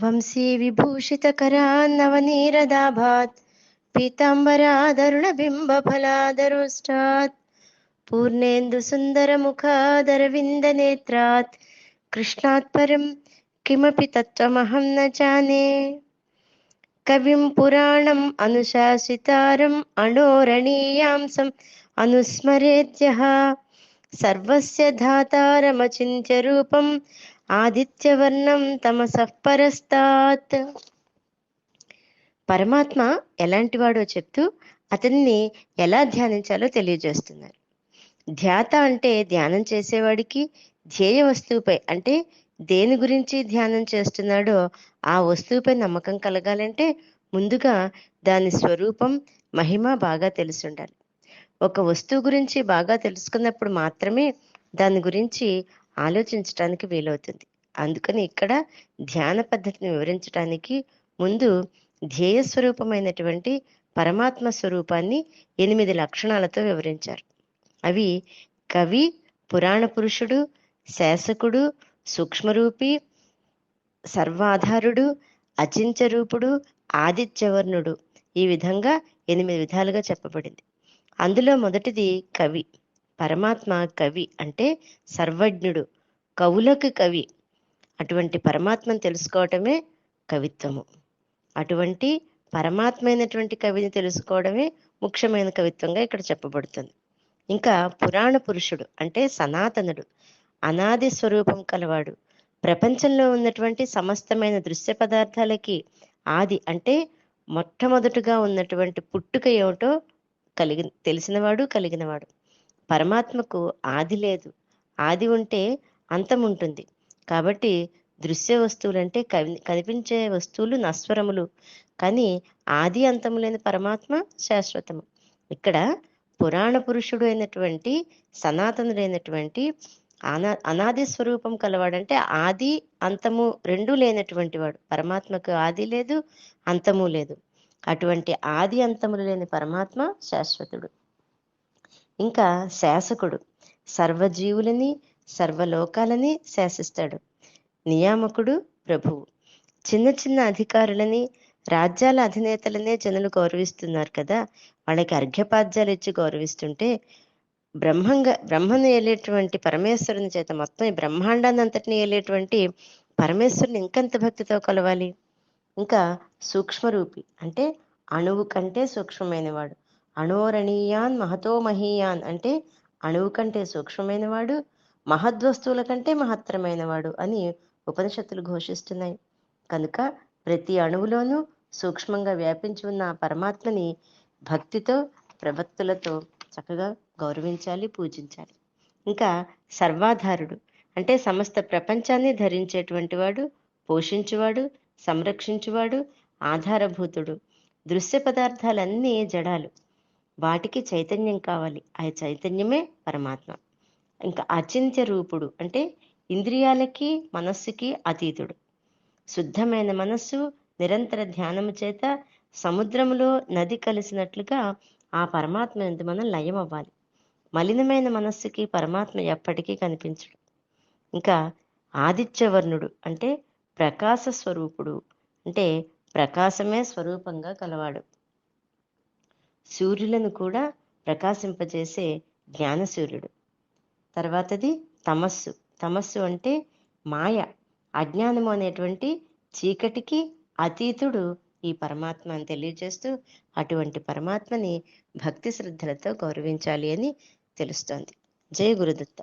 వంశీ విభూషితకరాన్నవనీరదాభాత్ పీతాంబరాదరుణబింబఫలాదరోష్టాత్ పూర్ణేందు సుందరముఖాదరవిందనేత్రాత్ కృష్ణాత్ పరం కిమపి తత్వమహం న జానే. కవిం పురాణం అనుశాసితారం అణోరణీయాంసం అనుస్మరేద్యః సర్వస్య ధాతారమచింత్య రూపం ఆదిత్యవర్ణం తమసః పరస్తాత్. పరమాత్మ ఎలాంటివాడో చెప్తూ అతన్ని ఎలా ధ్యానించాలో తెలియజేస్తున్నారు. ధ్యాత అంటే ధ్యానం చేసేవాడికి ధ్యేయ వస్తువుపై అంటే దేని గురించి ధ్యానం చేస్తున్నాడో ఆ వస్తువుపై నమ్మకం కలగాలంటే ముందుగా దాని స్వరూపం మహిమ బాగా తెలిసి ఉండాలి. ఒక వస్తువు గురించి బాగా తెలుసుకున్నప్పుడు మాత్రమే దాని గురించి ఆలోచించడానికి వీలవుతుంది. అందుకని ఇక్కడ ధ్యాన పద్ధతిని వివరించడానికి ముందు ధ్యేయ స్వరూపమైనటువంటి పరమాత్మ స్వరూపాన్ని 8 లక్షణాలతో వివరించారు. అవి కవి, పురాణ పురుషుడు, శాసకుడు, సూక్ష్మరూపి, సర్వాధారుడు, అచించరూపుడు, ఆదిత్యవర్ణుడు. ఈ విధంగా 8 విధాలుగా చెప్పబడింది. అందులో మొదటిది కవి. పరమాత్మ కవి అంటే సర్వజ్ఞుడు, కవులకు కవి. అటువంటి పరమాత్మను తెలుసుకోవటమే కవిత్వము. అటువంటి పరమాత్మైనటువంటి కవిని తెలుసుకోవడమే ముఖ్యమైన కవిత్వంగా ఇక్కడ చెప్పబడుతుంది. ఇంకా పురాణ పురుషుడు అంటే సనాతనుడు, అనాది స్వరూపం కలవాడు. ప్రపంచంలో ఉన్నటువంటి సమస్తమైన దృశ్య పదార్థాలకి ఆది అంటే మొట్టమొదటిగా ఉన్నటువంటి పుట్టుక ఏమిటో తెలిసినవాడు, కలిగినవాడు. పరమాత్మకు ఆది లేదు. ఆది ఉంటే అంతం ఉంటుంది. కాబట్టి దృశ్య వస్తువులంటే కనిపించే వస్తువులు నశ్వరములు, కానీ ఆది అంతము లేని పరమాత్మ శాశ్వతము. ఇక్కడ పురాణ పురుషుడు అయినటువంటి సనాతనుడైనటువంటి అనాది స్వరూపం కలవాడంటే ఆది అంతము రెండూ లేనటువంటి వాడు. పరమాత్మకు ఆది లేదు, అంతము లేదు. అటువంటి ఆది అంతములు లేని పరమాత్మ శాశ్వతుడు. ఇంకా శాసకుడు సర్వజీవులని సర్వలోకాలని శాసిస్తాడు. నియామకుడు ప్రభువు. చిన్న చిన్న అధికారులని రాజ్యాల అధినేతలనే జనులు గౌరవిస్తున్నారు కదా, వాళ్ళకి అర్ఘ్యపాద్యాలు ఇచ్చి గౌరవిస్తుంటే బ్రహ్మను ఏలేటువంటి పరమేశ్వరుని చేత మొత్తం ఈ బ్రహ్మాండాన్ని అంతటిని ఏలేటువంటి పరమేశ్వరుని ఇంకెంత భక్తితో కొలవాలి. ఇంకా సూక్ష్మరూపి అంటే అణువు కంటే సూక్ష్మమైనవాడు. అణోరణీయాన్ మహతో మహీయాన్ అంటే అణువు కంటే సూక్ష్మమైనవాడు, మహద్వస్తువుల కంటే మహత్తరమైనవాడు అని ఉపనిషత్తులు ఘోషిస్తున్నాయి. కనుక ప్రతి అణువులోనూ సూక్ష్మంగా వ్యాపించి ఉన్న ఆ పరమాత్మని భక్తితో ప్రభక్తులతో చక్కగా గౌరవించాలి, పూజించాలి. ఇంకా సర్వాధారుడు అంటే సమస్త ప్రపంచాన్ని ధరించేటువంటి వాడు, పోషించువాడు, సంరక్షించువాడు, ఆధారభూతుడు. దృశ్య పదార్థాలన్నీ జడాలు, వాటికి చైతన్యం కావాలి. ఆ చైతన్యమే పరమాత్మ. ఇంకా అచింత్య రూపుడు అంటే ఇంద్రియాలకి మనస్సుకి అతీతుడు. శుద్ధమైన మనస్సు నిరంతర ధ్యానము చేత సముద్రంలో నది కలిసినట్లుగా ఆ పరమాత్మ యందు మనం లయం అవ్వాలి. మలినమైన మనస్సుకి పరమాత్మ ఎప్పటికీ కనిపించడు. ఇంకా ఆదిత్యవర్ణుడు అంటే ప్రకాశ స్వరూపుడు అంటే ప్రకాశమే స్వరూపంగా కలవాడు. సూర్యులను కూడా ప్రకాశింపజేసే జ్ఞానసూర్యుడు. తర్వాతది తమస్సు. తమస్సు అంటే మాయ, అజ్ఞానము అనేటువంటి చీకటికి అతీతుడు ఈ పరమాత్మ అని తెలియజేస్తూ అటువంటి పరమాత్మని భక్తి శ్రద్ధలతో గౌరవించాలి అని తెలుస్తోంది. జయ గురుదత్త.